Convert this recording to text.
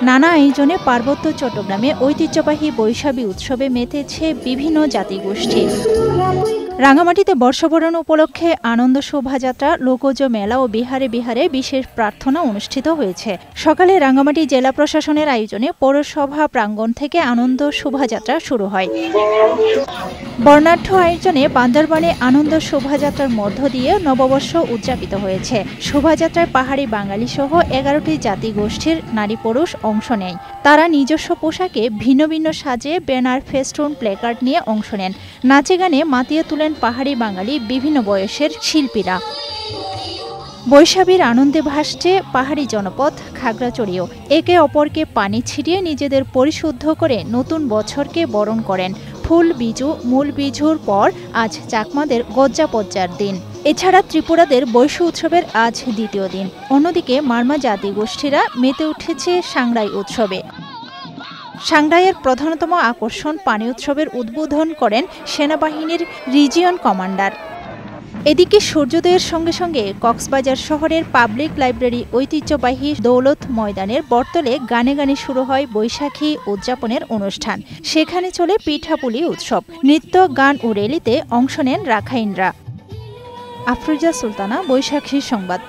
নানা আয়োজনে পার্বত্য চট্টগ্রামে ঐতিহ্যবাহী বৈশাখী উৎসবে মেতেছে বিভিন্ন জাতিগোষ্ঠী। রাঙামাটিতে বর্ষবরণ উপলক্ষে আনন্দ শোভাযাত্রা, লোকজ মেলা ও বিহারে বিহারে বিশেষ প্রার্থনা অনুষ্ঠিত হয়েছে। সকালে রাঙামাটি জেলা প্রশাসনের আয়োজনে পৌরসভা প্রাঙ্গণ থেকে আনন্দ শোভাযাত্রা শুরু হয়। বর্ণাঢ্য আয়োজনে বান্দরবানে আনন্দ শোভাযাত্রার মধ্য দিয়ে নববর্ষ উদযাপিত হয়েছে। শোভাযাত্রায় পাহাড়ি বাঙালি সহ 11টি জাতিগোষ্ঠীর নারী পুরুষ অংশ নেয়। তারা নিজস্ব পোশাকে ভিন্ন ভিন্ন সাজে ব্যানার, ফেস্টুন, প্লেকার্ড নিয়ে অংশ নেন। নাচে গানে মাতিয়ে তুলেন পাহাড়ি বাঙালি বিভিন্ন বয়সের শিল্পীরা। বৈশাখীর আনন্দে ভাসছে পাহাড়ি জনপদ খাগড়াছড়িও। একে অপরকে পানি ছিটিয়ে নিজেদের পরিশুদ্ধ করে নতুন বছরকে বরণ করেন। ফুল বিজু, মূল বিজুর পর আজ চাকমাদের গজ্জাপজ্জার দিন। এছাড়া ত্রিপুরাদের বৈশ উৎসবের আজ দ্বিতীয় দিন। অন্যদিকে মারমা জাতিগোষ্ঠীরা মেতে উঠেছে সাংরাই উৎসবে। সাংরাইয়ের প্রধানতম আকর্ষণ পানি উৎসবের উদ্বোধন করেন সেনাবাহিনীর রিজিয়ন কমান্ডার। এদিকে সূর্যোদয়ের সঙ্গে সঙ্গে কক্সবাজার শহরের পাবলিক লাইব্রেরি ঐতিহ্যবাহী দৌলত ময়দানের বটতলে গানে গানে শুরু হয় বৈশাখী উদযাপনের অনুষ্ঠান। সেখানে চলে পিঠাপুলি উৎসব। নৃত্য, গান ও র্যালিতে অংশ নেন রাখাইনরা। আফরোজা সুলতানা, বৈশাখী সংবাদ।